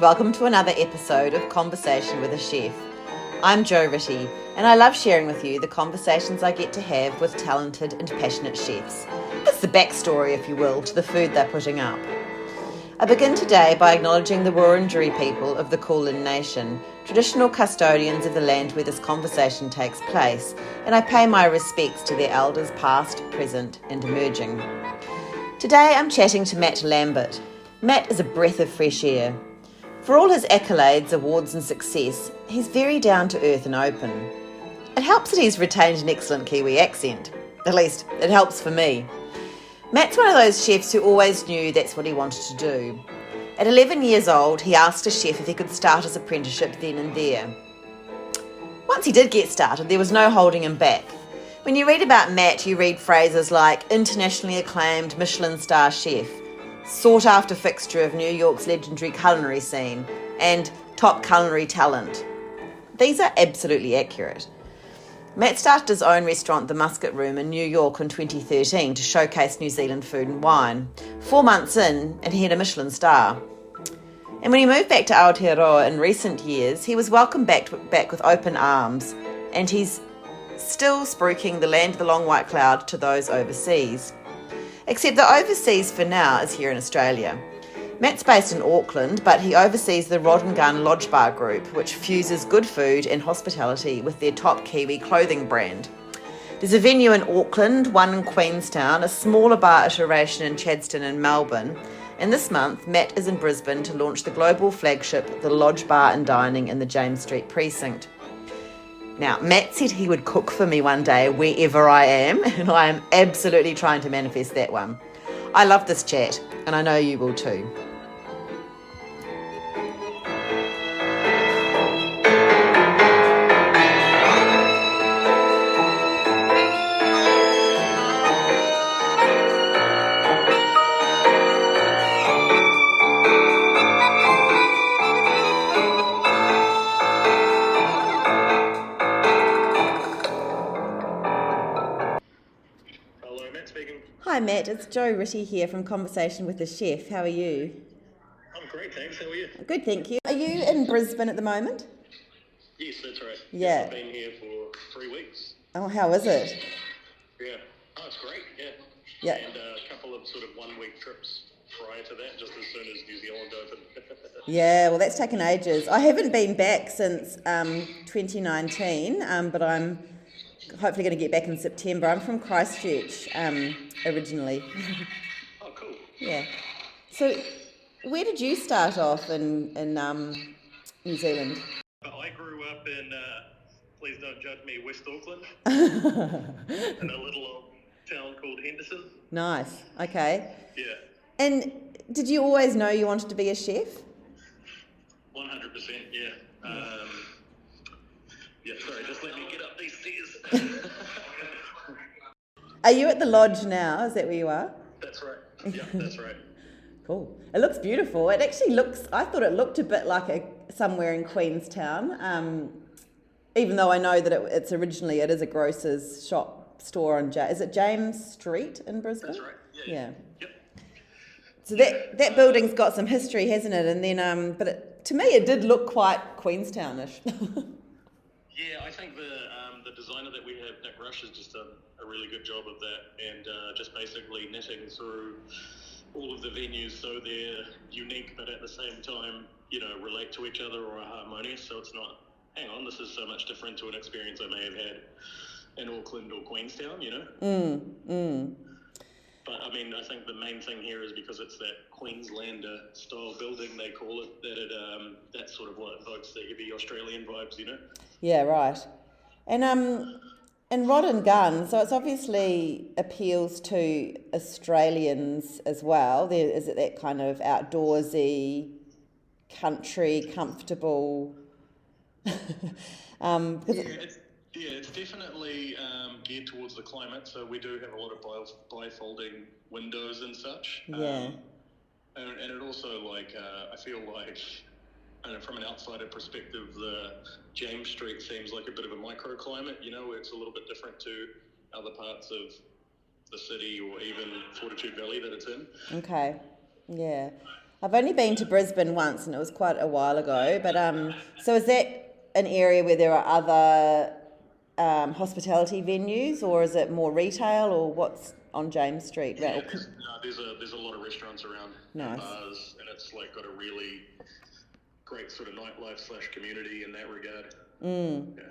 welcome to another episode of Conversation with a Chef. I'm Jo Ritty, and I love sharing with you the conversations I get to have with talented and passionate chefs. It's the backstory, if you will, to the food they're putting up. I begin today by acknowledging the Wurundjeri people of the Kulin Nation, traditional custodians of the land where this conversation takes place, and I pay my respects to their elders past, present and emerging. Today I'm chatting to Matt Lambert. Matt is a breath of fresh air. For all his accolades, awards and success, he's very down to earth and open. It helps that he's retained an excellent Kiwi accent. At least, it helps for me. Matt's one of those chefs who always knew that's what he wanted to do. At 11 years old, he asked a chef if he could start his apprenticeship then and there. Once he did get started, there was no holding him back. When you read about Matt, you read phrases like internationally acclaimed Michelin star chef, sought after fixture of New York's legendary culinary scene, and top culinary talent. These are absolutely accurate. Matt started his own restaurant, the Musket Room, in New York in 2013 to showcase New Zealand food and wine. 4 months in, and he had a Michelin star. And when he moved back to Aotearoa in recent years, he was welcomed back with open arms, and he's still spruiking the land of the long white cloud to those overseas. Except the overseas for now is here in Australia. Matt's based in Auckland, but he oversees the Gunn Lodge Bar group, which fuses good food and hospitality with their top Kiwi clothing brand. There's a venue in Auckland, one in Queenstown, a smaller bar iteration in Chadstone and Melbourne, and this month Matt is in Brisbane to launch the global flagship, the Lodge Bar and Dining in the James Street precinct. Now, Matt said he would cook for me one day wherever I am, and I am absolutely trying to manifest that one. I love this chat, and I know you will too. Hi Matt, it's Jo Ritty here from Conversation with the Chef. How are you? I'm great, thanks. How are you? Good, thank you. Are you in Brisbane at the moment? Yes, that's right. Yeah. Yes, I've been here for 3 weeks. Oh, how is it? Yeah. Oh, it's great, yeah. Yeah. And a couple of sort of 1 week trips prior to that, just as soon as New Zealand opened. Yeah, well that's taken ages. I haven't been back since 2019, but I'm hopefully going to get back in September. I'm from Christchurch originally. Oh, cool. Yeah. So where did you start off in New Zealand? I grew up in, please don't judge me, West Auckland, in a little old town called Henderson. Nice, okay. Yeah. And did you always know you wanted to be a chef? 100%, yeah. Yeah, sorry, just let me get up these stairs. Are you at the lodge now? Is that where you are? That's right. Yeah, that's right. Cool. It looks beautiful. It actually looks, I thought it looked a bit like somewhere in Queenstown, even though I know that it is a grocer's store on, is it James Street in Brisbane? That's right. Yeah. Yep. So that building's got some history, hasn't it? And then, to me it did look quite Queenstownish. Yeah, I think the designer that we have, Nick Rush, has just done a really good job of that, and just basically knitting through all of the venues so they're unique, but at the same time, relate to each other or are harmonious. So it's not, hang on, this is so much different to an experience I may have had in Auckland or Queenstown, But I mean, I think the main thing here is because it's that Queenslander style building, they call it, that's sort of what evokes the heavy Australian vibes, Yeah, right. And Rod and Gunn, so it's obviously appeals to Australians as well. Is it that kind of outdoorsy, country, comfortable? It's definitely geared towards the climate. So we do have a lot of bifolding windows and such. Yeah. And it also I feel like. And from an outsider perspective, the James Street seems like a bit of a microclimate, where it's a little bit different to other parts of the city or even Fortitude Valley that it's in. Okay, yeah. I've only been to Brisbane once, and it was quite a while ago. But so is that an area where there are other hospitality venues, or is it more retail, or what's on James Street? Yeah, there's a lot of restaurants around and Nice. bars, and it's like got a really great sort of nightlife / community in that regard. Yeah.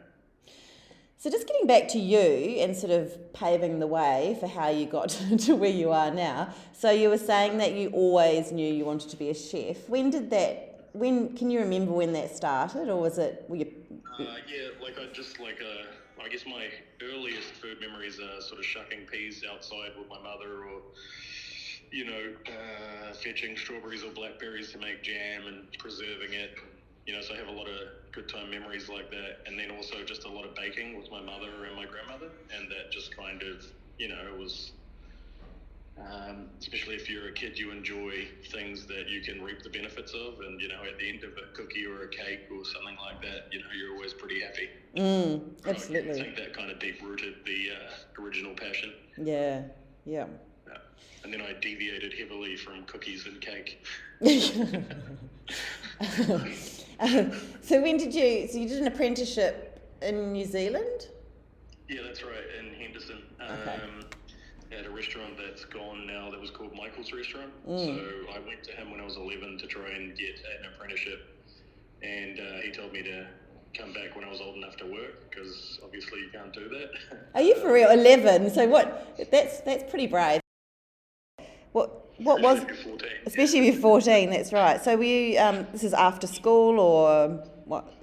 So just getting back to you and sort of paving the way for how you got to where you are now. So you were saying that you always knew you wanted to be a chef. When can you remember when that started, or was it? I guess my earliest food memories are sort of shucking peas outside with my mother, or fetching strawberries or blackberries to make jam and preserving it. So I have a lot of good time memories like that, and then also just a lot of baking with my mother and my grandmother, and that just kind of, it was, especially if you're a kid, you enjoy things that you can reap the benefits of, and, at the end of a cookie or a cake or something like that, you're always pretty happy. Absolutely. I think that kind of deep-rooted the original passion. Yeah. And then I deviated heavily from cookies and cake. So you did an apprenticeship in New Zealand? Yeah, that's right, in Henderson. Okay. At a restaurant that's gone now that was called Michael's Restaurant. So I went to him when I was 11 to try and get an apprenticeship, and he told me to come back when I was old enough to work, because obviously you can't do that. Are you for real? 11? So that's pretty brave. What was, especially if you're 14. Especially if you're 14, that's right. So were you, this is after school or what?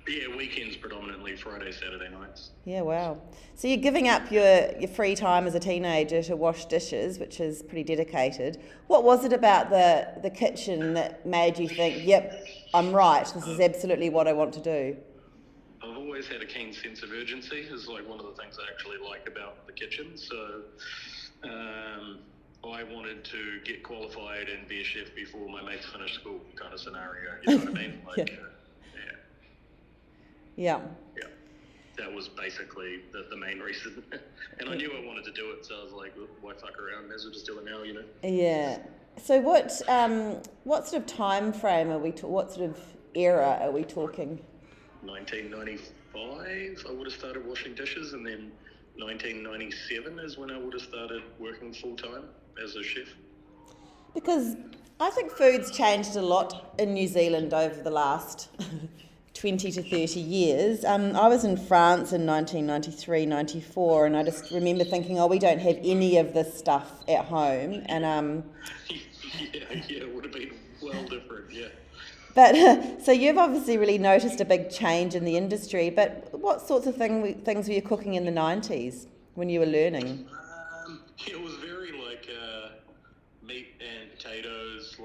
Yeah, weekends predominantly, Friday, Saturday nights. Yeah, wow. So you're giving up your free time as a teenager to wash dishes, which is pretty dedicated. What was it about the kitchen that made you think, yep, I'm right, this is absolutely what I want to do? I've always had a keen sense of urgency, is like one of the things I actually like about the kitchen. So I wanted to get qualified and be a chef before my mates finished school, kind of scenario. You know what I mean? Yeah. That was basically the main reason. And I knew I wanted to do it, so I was like, why fuck around? May as well just do it now, Yeah. So what sort of time frame are we what sort of era are we talking? 1995, I would have started washing dishes, and then 1997 is when I would have started working full-time as a chef. Because I think food's changed a lot in New Zealand over the last 20 to 30 years. I was in France in 1993, 94, and I just remember thinking, we don't have any of this stuff at home. And it would have been well different, yeah. But so you've obviously really noticed a big change in the industry, but what sorts of things were you cooking in the 90s when you were learning? It was very like meat and potatoes,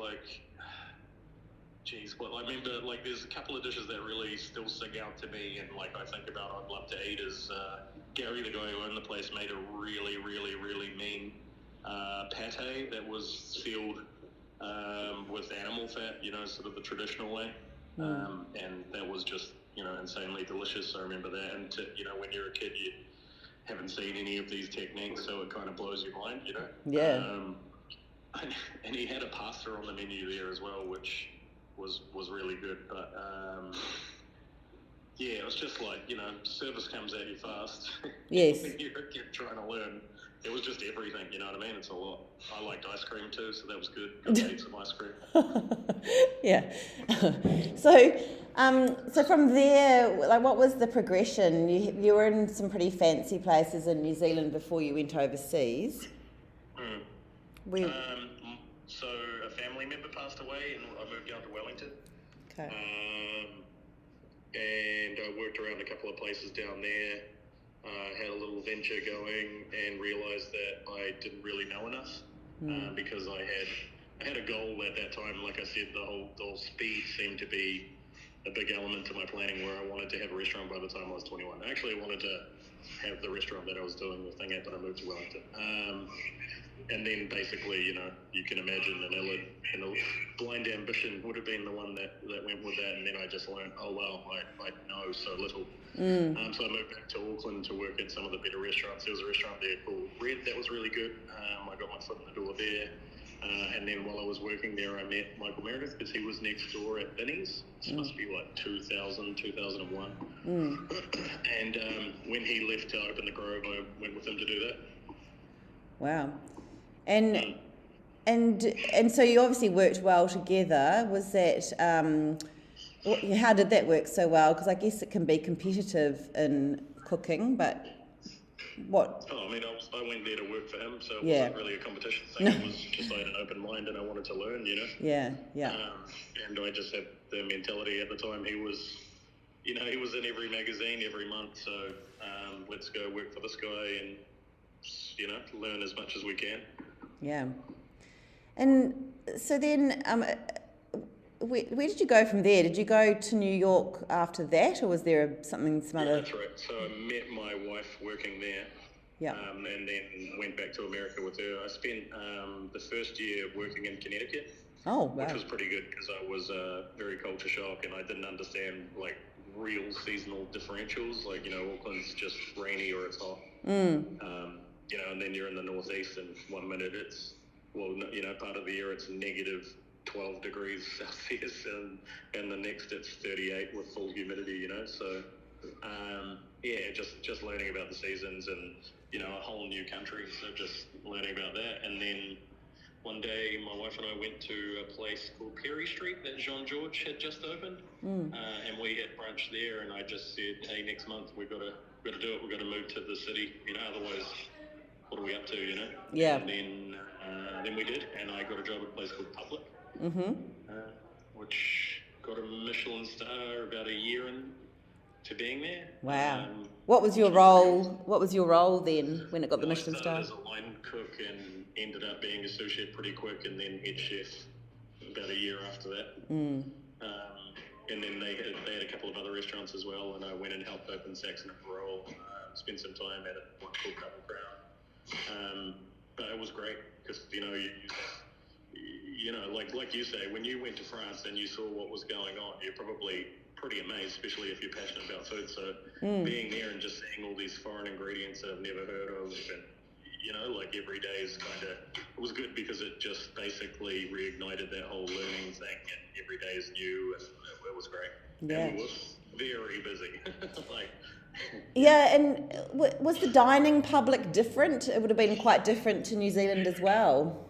I remember, there's a couple of dishes that really still sing out to me, and I think about I'd love to eat is Gary, the guy who owned the place, made a really, really, really mean pate that was filled with animal fat, sort of the traditional way, and that was just, insanely delicious. I remember that, and when you're a kid, you haven't seen any of these techniques, so it kind of blows your mind, Yeah. And he had a pasta on the menu there as well, which was really good, but it was just service comes at you fast. Yes. You're a kid trying to learn. It was just everything, you know what I mean? It's a lot. I liked ice cream too, so that was good. Got to eat some ice cream. Yeah. So from there, what was the progression? You were in some pretty fancy places in New Zealand before you went overseas. So a family member passed away, and I moved down to Wellington. Okay. And I worked around a couple of places down there. Had a little venture going, and realised that I didn't really know enough, because I had a goal at that time. Like I said, the whole speed seemed to be a big element to my planning, where I wanted to have a restaurant by the time I was 21. Actually, I wanted to have the restaurant that I was doing the thing at, but I moved to Wellington. And then basically, you can imagine an blind ambition would have been the one that went with that. And then I just learned, I know so little. So I moved back to Auckland to work at some of the better restaurants. There was a restaurant there called Red that was really good. I got my foot in the door there. And then while I was working there, I met Michael Meredith because he was next door at Binny's. This must be like 2000, 2001. And when he left to open the Grove, I went with him to do that. Wow. And so you obviously worked well together. Was that, how did that work so well? Because I guess it can be competitive in cooking, but what? Oh, I mean, I went there to work for him, so it wasn't really a competition thing. It was just I had an open mind and I wanted to learn, you know? Yeah. And I just had the mentality at the time. He was in every magazine every month, so let's go work for this guy and, learn as much as we can. Yeah. And so then, where did you go from there? Did you go to New York after that, or was there some other? That's right. So I met my wife working there. Yeah. And then went back to America with her. I spent the first year working in Connecticut. Oh, wow. Which was pretty good because I was very culture shock and I didn't understand like real seasonal differentials. Like, Auckland's just rainy or it's hot. And then you're in the northeast and 1 minute it's, part of the year it's negative 12 degrees Celsius and the next it's 38 with full humidity, So, just learning about the seasons and, a whole new country. So just learning about that. And then one day my wife and I went to a place called Perry Street that Jean George had just opened. And we had brunch there and I just said, hey, next month we've got to do it. We've got to move to the city, otherwise what are we up to, Yeah. And then we did, and I got a job at a place called Public, which got a Michelin star about a year into being there. Wow. What was your role? What was your role then when it got the Michelin star? I started as a line cook and ended up being a sous chef pretty quick, and then head chef about a year after that. And then they had a couple of other restaurants as well, and I went and helped open Saxon and Parole. Spent some time at one called Double Crown. But it was great because like you say, when you went to France and you saw what was going on, you're probably pretty amazed, especially if you're passionate about food. So being there and just seeing all these foreign ingredients that I've never heard of, and every day is it was good because it just basically reignited that whole learning thing, and every day is new, and it was great. Yeah. And we were very busy. Yeah, and was the dining public different? It would have been quite different to New Zealand as well.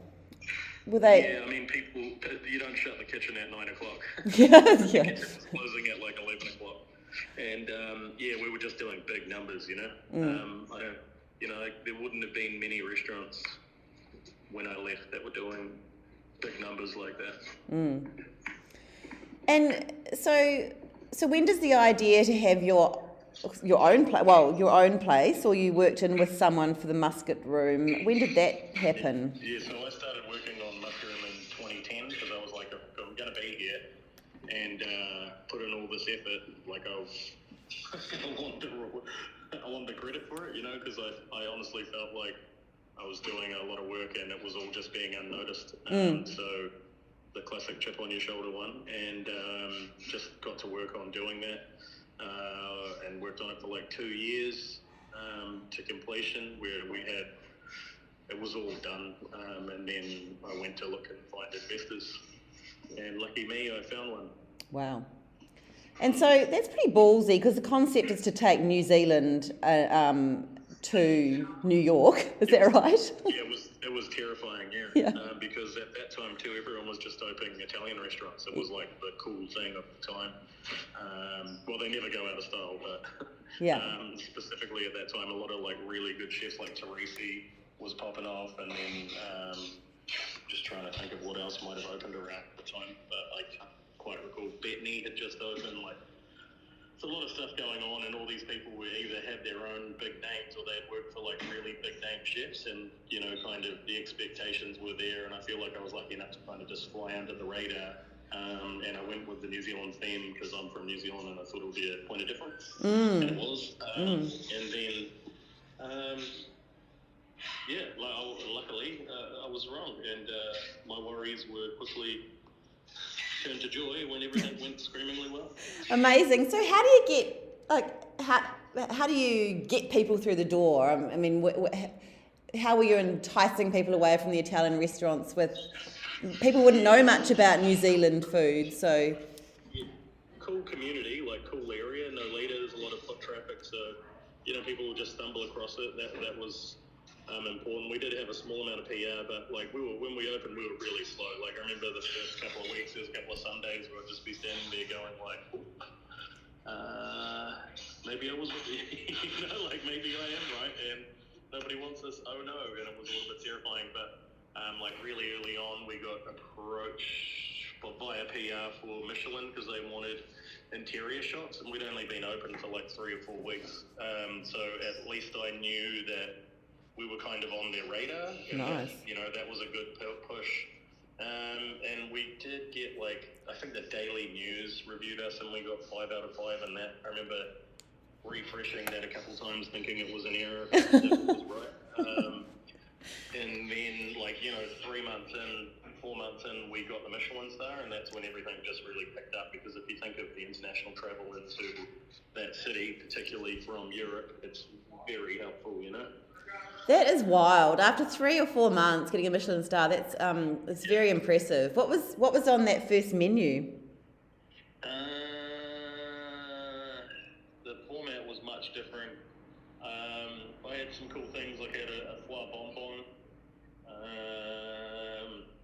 Were they? Yeah, I mean, you don't shut the kitchen at 9 o'clock. Yeah. The kitchen was closing at 11 o'clock. And, we were just doing big numbers, there wouldn't have been many restaurants when I left that were doing big numbers like that. And so when does the idea to have your own place, or you worked in with someone for the Musket Room, when did that happen? Yeah, so I started working on Musket Room in 2010 because I was like, I'm going to be here and put in all this effort. Like I want the credit for it, because I honestly felt like I was doing a lot of work and it was all just being unnoticed. So the classic chip on your shoulder one, and just got to work on doing that. And worked on it for 2 years to completion, where it was all done, and then I went to look and find investors, and lucky me, I found one. Wow. And so that's pretty ballsy, because the concept is to take New Zealand to New York, is that right? Yeah, it was terrifying, yeah. Because at that time too, everyone was just opening Italian restaurants. It was like the cool thing of the time. They never go out of style, but specifically at that time, a lot of really good chefs like Teresi was popping off, and then just trying to think of what else might have opened around at the time, but I can't quite recall. Bettany had just opened. It's a lot of stuff going on, and all these people were either had their own big names or they had worked for really big name chefs, and kind of the expectations were there, and I feel like I was lucky enough to kind of just fly under the radar, and I went with the New Zealand theme because I'm from New Zealand and I thought it would be a point of difference, and it was, and then luckily I was wrong, and my worries were quickly turned to joy when everything went screamingly well. Amazing. So how do you get how do you get people through the door? I mean, how were you enticing people away from the Italian restaurants with, people wouldn't know much about New Zealand food, so... Yeah. Cool community, like cool area, no leaders, a lot of foot traffic, so, people will just stumble across it. That was important. We did have a small amount of PR, but like when we opened, we were really slow. Like I remember the first couple of weeks, there was a couple of Sundays where I'd just be standing there going like, maybe I was with you, like maybe I am right, and nobody wants this. Oh no, and it was a little bit terrifying. But like really early on, we got approached by a PR for Michelin because they wanted interior shots, and we'd only been open for like 3 or 4 weeks. So at least I knew that we were kind of on their radar. And nice. That was a good push. And we did get I think the Daily News reviewed us and we got 5 out of 5 and that. I remember refreshing that a couple times thinking it was an error, but it was right. And then 3 months in, 4 months in, we got the Michelin star, and that's when everything just really picked up, because if you think of the international travel into that city, particularly from Europe, it's very helpful, That is wild. After 3 or 4 months getting a Michelin star, that's it's very impressive. What was on that first menu? The format was much different. I had some cool things, like I had a foie bonbon,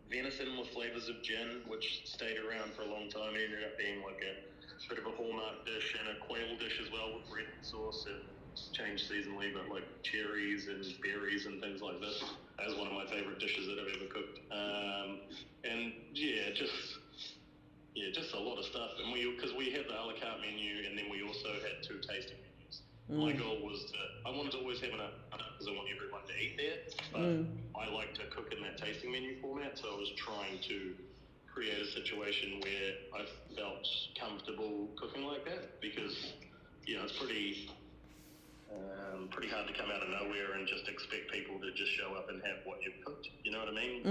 venison with flavors of gin, which stayed around for a long time. It ended up being like a bit of a hallmark dish, and a quail dish as well with red sauce, and changed seasonally, but like cherries and berries and things like this. That was one of my favorite dishes that I've ever cooked. And just a lot of stuff. And because we had the a la carte menu, and then we also had 2 tasting menus. My goal was I wanted to always have enough because I want everyone to eat there, but I like to cook in that tasting menu format, so I was trying to create a situation where I felt comfortable cooking like that, because it's pretty hard to come out of nowhere and just expect people to just show up and have what you've cooked, you know what I mean?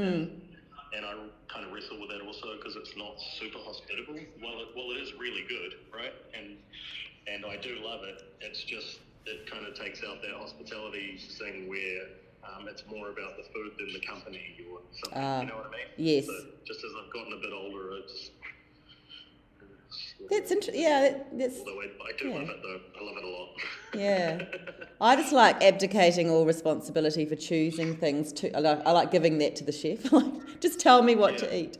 And I kind of wrestle with that also, because it's not super hospitable. Well, it is really good, right? And I do love it. It's just, it kind of takes out that hospitality thing where it's more about the food than the company or something, you know what I mean? Yes. So just as I've gotten a bit older, it's... That's interesting. Yeah, that's... Although I do love it, though. I love it a lot. Yeah. I just like abdicating all responsibility for choosing things. I like giving that to the chef. Just tell me what to eat.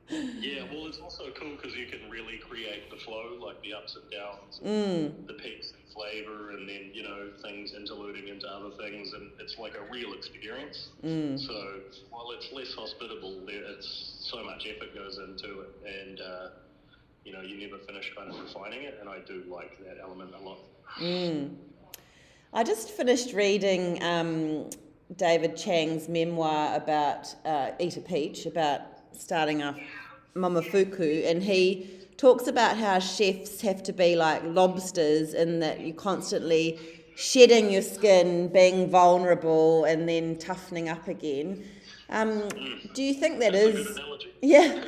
Yeah, well, it's also cool because you can really create the flow, like the ups and downs, the peaks in flavour, and then, things interluding into other things, and it's like a real experience. So while it's less hospitable, it's so much effort goes into it, and you never finish kind of refining it, and I do like that element a lot. I just finished reading David Chang's memoir about Eat a Peach, about starting up Momofuku, and he talks about how chefs have to be like lobsters, in that you're constantly shedding your skin, being vulnerable, and then toughening up again. Do you think that's a good analogy. Yeah.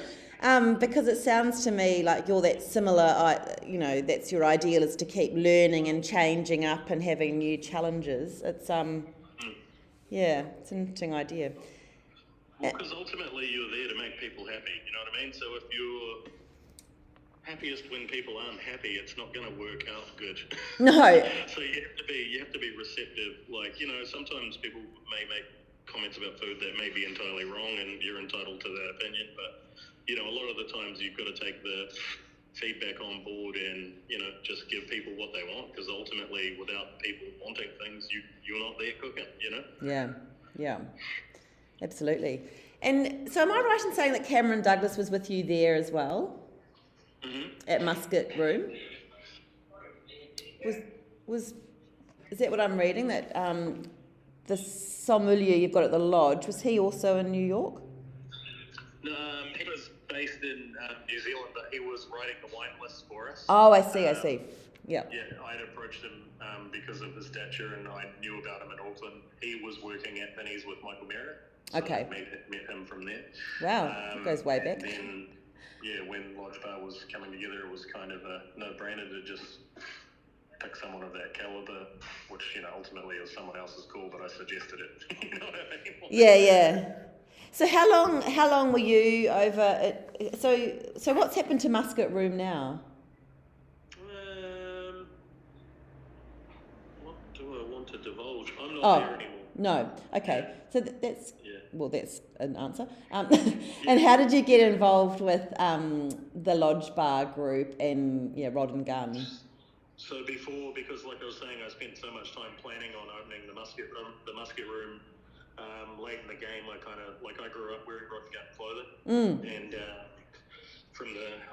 Because it sounds to me like you're that similar, that's your ideal, is to keep learning and changing up and having new challenges. It's, it's an interesting idea. Well, because ultimately you're there to make people happy, you know what I mean? So if you're happiest when people aren't happy, it's not going to work out good. No. So you have to be receptive. Like, sometimes people may make comments about food that may be entirely wrong, and you're entitled to that opinion, but a lot of the times you've got to take the feedback on board and, just give people what they want, because ultimately without people wanting things, you're not there cooking, Yeah, absolutely. And so am I right in saying that Cameron Douglas was with you there as well? At Musket Room? Is that what I'm reading, that the sommelier you've got at the lodge, was he also in New York? He was based in New Zealand, but he was writing the wine list for us. Oh, I see. Yeah. Yeah, I'd approached him because of his stature, and I knew about him in Auckland. He was working at Penny's with Michael Merritt. So okay. I met him from there. Wow, that goes way back. And then, when Lodge Bar was coming together, it was kind of a no-brainer to just pick someone of that caliber, which, ultimately is someone else's call, but I suggested it. You know what I mean? Yeah. So how long were you over at, so what's happened to Musket Room now? What do I want to divulge? I'm not there anymore. No. Okay. Yeah. So that's Yeah. well, that's an answer. And how did you get involved with the Lodge Bar group and Rod and Gunn? So before, because like I was saying, I spent so much time planning on opening the Musket Room. Late in the game, I grew up wearing Rod and Gunn clothing, and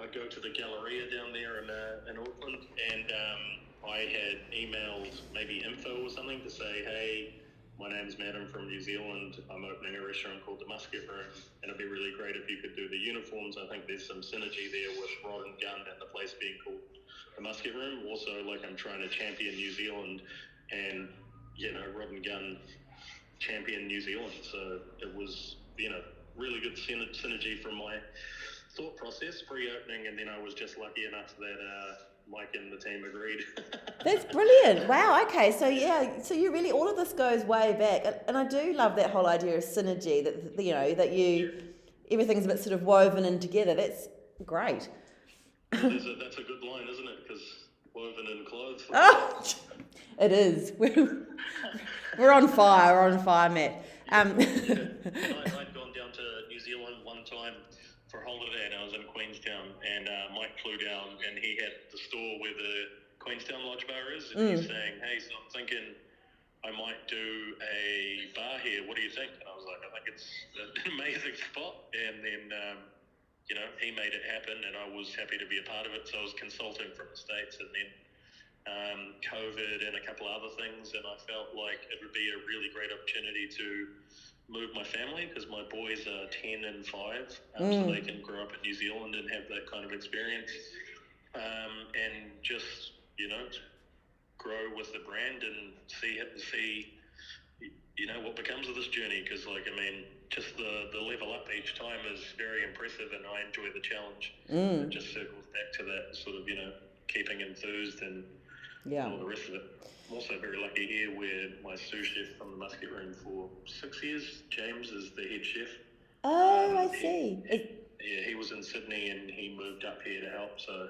I'd go to the Galleria down there in Auckland, and I had emailed maybe info or something to say, hey, my name's Matt, I'm from New Zealand, I'm opening a restaurant called the Musket Room, and it'd be really great if you could do the uniforms. I think there's some synergy there with Rod and Gunn and the place being called the Musket Room. Also, I'm trying to champion New Zealand, and Rod and Gunn champion New Zealand, so it was really good synergy from my thought process pre-opening, and then I was just lucky enough that Mike and the team agreed. That's brilliant. Wow. Okay. So so you really, all of this goes way back, and I do love that whole idea of synergy, that everything's a bit sort of woven in together. That's great. Well, that's a good line, isn't it? Because woven in clothes. Oh, it is. We're on fire. We're on fire, Matt. I'd gone down to New Zealand one time for a holiday, and I was in Queenstown, and Mike flew down, and he had the store where the Queenstown Lodge Bar is, and he's saying, hey, so I'm thinking I might do a bar here, what do you think? And I was like, I think it's an amazing spot, and then he made it happen, and I was happy to be a part of it. So I was consulting from the States, and then COVID and a couple other things, and I felt like it would be a really great opportunity to move my family, because my boys are 10 and 5, so they can grow up in New Zealand and have that kind of experience, and just grow with the brand and see what becomes of this journey, because just the level up each time is very impressive, and I enjoy the challenge. It just circles back to that sort of keeping enthused and all the rest of it. I'm also very lucky here, where my sous chef from the Musket Room for 6 years, James, is the head chef. Oh, I see. He was in Sydney, and he moved up here to help, so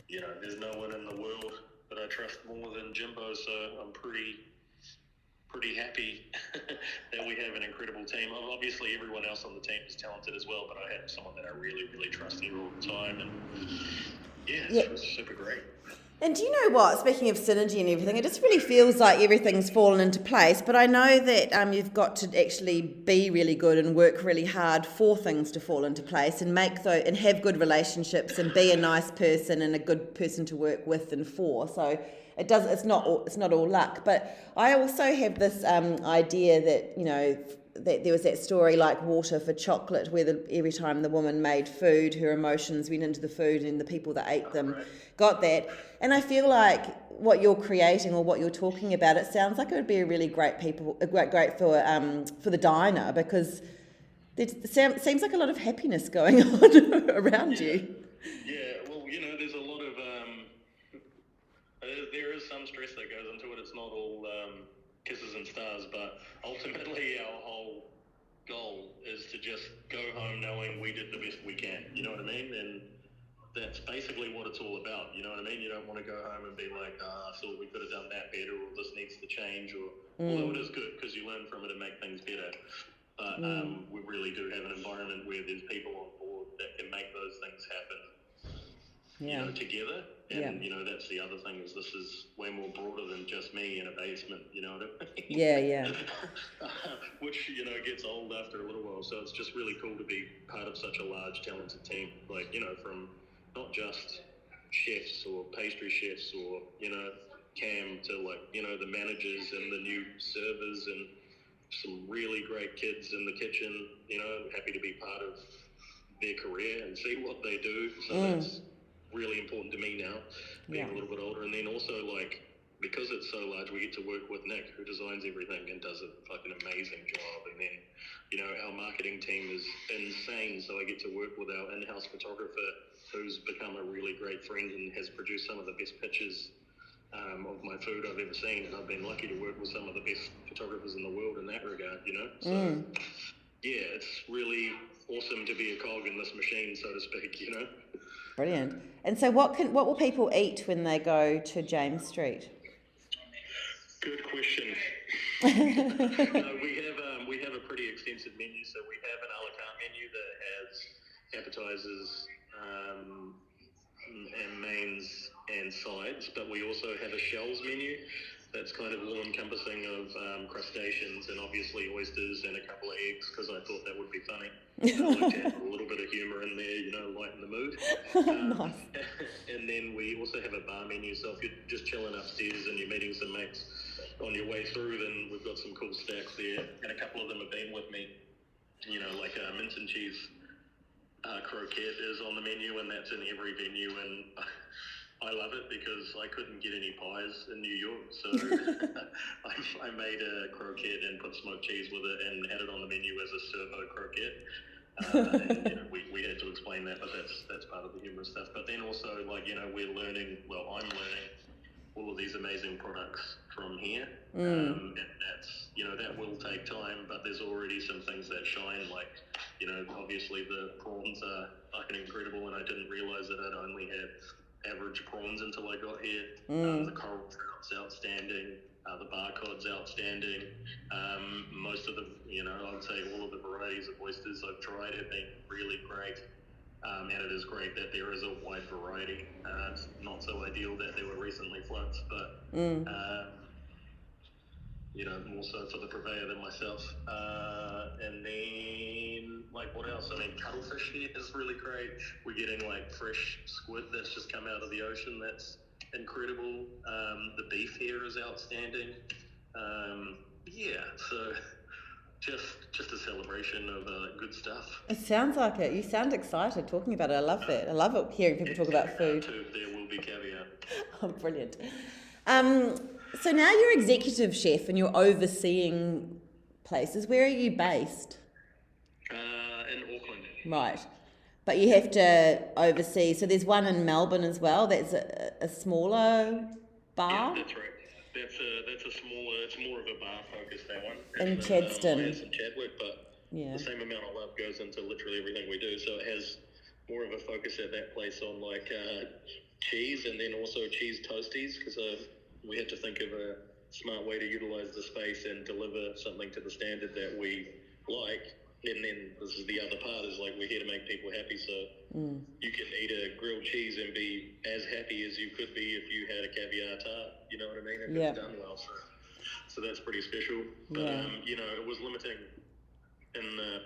there's no one in the world that I trust more than Jimbo, so I'm pretty happy that we have an incredible team. Obviously everyone else on the team is talented as well, but I have someone that I really, really trust here all the time, and it was super great. And do you know what? Speaking of synergy and everything, it just really feels like everything's fallen into place. But I know that you've got to actually be really good and work really hard for things to fall into place, and and have good relationships, and be a nice person and a good person to work with and for. So it's not all luck. But I also have this idea that that there was that story like Water for Chocolate, where every time the woman made food, her emotions went into the food, and the people that ate them got that. And I feel like what you're creating, or what you're talking about, it sounds like it would be a really great great for the diner, because it seems like a lot of happiness going on around you. Yeah, well, there's a lot of there is some stress that goes into it. It's not all kisses and stars, but ultimately our whole goal is to just go home knowing we did the best we can, you know what I mean? And that's basically what it's all about, you know what I mean? You don't want to go home and be like, I thought we could have done that better, or this needs to change, or although it is good because you learn from it and make things better, but we really do have an environment where there's people on board that can make those things happen together. And that's the other thing, is this is way more broader than just me in a basement, you know what I mean? Which gets old after a little while, so it's just really cool to be part of such a large talented team, from not just chefs or pastry chefs or Cam to the managers and the new servers, and some really great kids in the kitchen, happy to be part of their career and see what they do. So that's really important to me now, being a little bit older. And then also, because it's so large, we get to work with Nick, who designs everything and does a fucking amazing job. And then, our marketing team is insane, so I get to work with our in-house photographer, who's become a really great friend and has produced some of the best pictures of my food I've ever seen. I've been lucky to work with some of the best photographers in the world in that regard, So, yeah, it's really awesome to be a cog in this machine, so to speak, Brilliant. And so what will people eat when they go to James Street? Good question. No, we have a pretty extensive menu. So we have an a la carte menu that has appetizers, and mains and sides, but we also have a shells menu that's kind of all encompassing of crustaceans and obviously oysters and a couple of eggs, because I thought that would be funny. I like to have a little bit of humour in there, lighten the mood. Nice. And then we also have a bar menu, so if you're just chilling upstairs and you're meeting some mates on your way through, then we've got some cool stacks there, and a couple of them have been with me, like mint and cheese croquette is on the menu, and that's in every venue, and I love it because I couldn't get any pies in New York, so I made a croquette and put smoked cheese with it and had it on the menu as a servo croquette. And, we had to explain that, but that's part of the humorous stuff. But then also, we're learning, I'm learning all of these amazing products from here. And that's, that will take time, but there's already some things that shine, obviously the prawns are fucking incredible, and I didn't realize that I'd only had average prawns until I got here. The coral trout's outstanding, the bar cod's outstanding. Most of the, I would say all of the varieties of oysters I've tried have been really great. And it is great that there is a wide variety. It's not so ideal that there were recently floods, but more so for the purveyor than myself. And then, what else? I mean, cuttlefish here is really great. We're getting, fresh squid that's just come out of the ocean. That's incredible. The beef here is outstanding. So just a celebration of good stuff. It sounds like it. You sound excited talking about it. I love that. I love it hearing people talk about food. There will be caviar. Oh, brilliant. So now you're executive chef and you're overseeing places. Where are you based? In Auckland. Right. But you have to oversee. So there's one in Melbourne as well. That's a smaller bar. Yeah, that's right. That's a smaller. It's more of a bar focus, that one. In Chadstone. It has some Chadwick, but the same amount of love goes into literally everything we do. So it has more of a focus at that place on cheese, and then also cheese toasties, because we had to think of a smart way to utilize the space and deliver something to the standard that we like. And then this is the other part, is we're here to make people happy, so you can eat a grilled cheese and be as happy as you could be if you had a caviar tart, you know what I mean, if it's done well. So that's pretty special. But it was limiting in the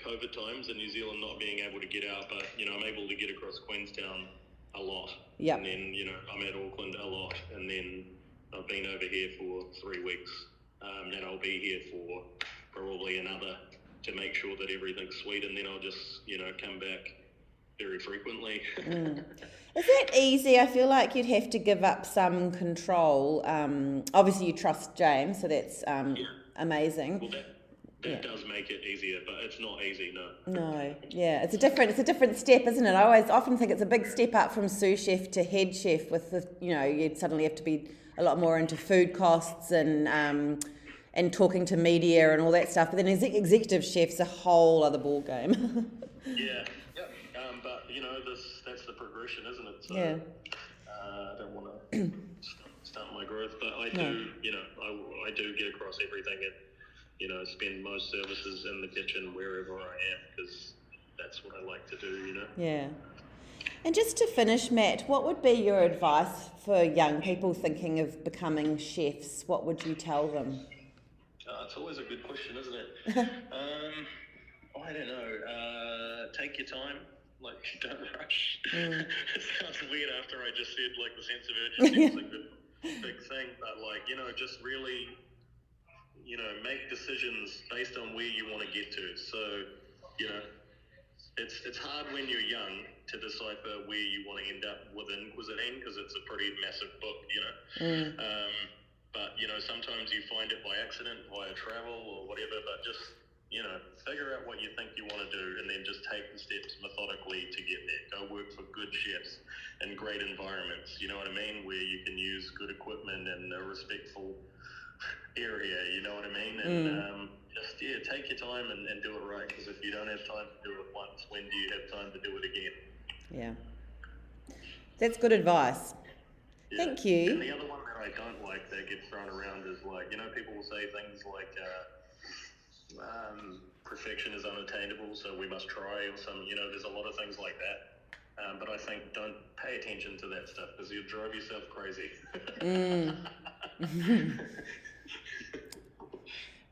COVID times in New Zealand, not being able to get out, but I'm able to get across Queenstown a lot. And then I'm at Auckland a lot, and then I've been over here for 3 weeks, and I'll be here for probably another, to make sure that everything's sweet, and then I'll just come back very frequently. Is that easy? I feel like you'd have to give up some control. Obviously you trust James, so that's amazing. Well, that does make it easier, but it's not easy, no. No, it's a different step, isn't it? I often think it's a big step up from sous chef to head chef, with you'd suddenly have to be a lot more into food costs and talking to media and all that stuff. But then executive chef's a whole other ball game. But that's the progression, isn't it? So I don't want to stunt my growth, but I do. I do get across everything and spend most services in the kitchen wherever I am, because that's what I like to do. Yeah. And just to finish, Matt, what would be your advice for young people thinking of becoming chefs? What would you tell them? It's always a good question, isn't it? I don't know. Take your time. Don't rush. It sounds weird after I just said, the sense of urgency is a good big thing. But, just really, make decisions based on where you want to get to. So, it's hard when you're young to decipher where you want to end up within cuisine, because it's a pretty massive book, But, sometimes you find it by accident, via travel or whatever, but just figure out what you think you want to do, and then just take the steps methodically to get there. Go work for good chefs in great environments, you know what I mean, where you can use good equipment and a respectful area, you know what I mean, and take your time and do it right, because if you don't have time to do it once, when do you have time to do it again? Yeah. That's good advice. Yeah. Thank you. And the other one that I don't like that gets thrown around is people will say things like perfection is unattainable, so we must try, or there's a lot of things like that. But I think don't pay attention to that stuff, because you'll drive yourself crazy.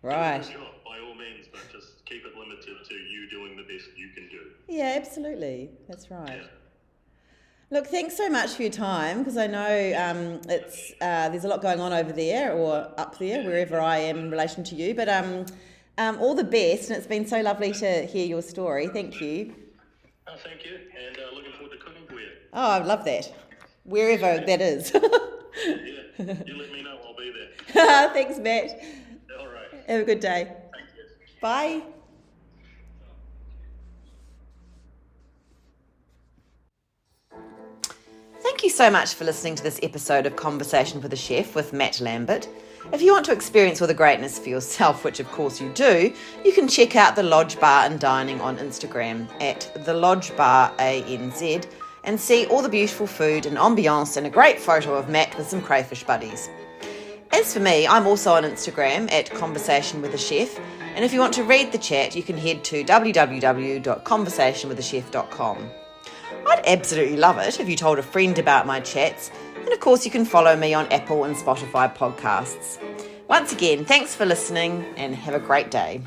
Right. Do a good job, by all means, but just keep it limited to you doing the best you can do. Yeah, absolutely. That's right. Yeah. Look, thanks so much for your time, because I know there's a lot going on over there or up there, wherever I am in relation to you. But all the best, and it's been so lovely to hear your story. Thank you. Oh, thank you, and looking forward to cooking for you. Oh, I love that. Wherever that is. Yeah, you let me know, I'll be there. Thanks, Matt. All right. Have a good day. Thank you. Bye. Thank you so much for listening to this episode of Conversation with a Chef with Matt Lambert. If you want to experience all the greatness for yourself, which of course you do, you can check out the Lodge Bar and Dining on Instagram at the Lodge Bar ANZ and see all the beautiful food and ambiance and a great photo of Matt with some crayfish buddies. As for me, I'm also on Instagram at Conversation with a Chef, and if you want to read the chat, you can head to www.conversationwithachef.com. I'd absolutely love it if you told a friend about my chats, and of course you can follow me on Apple and Spotify podcasts. Once again, thanks for listening and have a great day.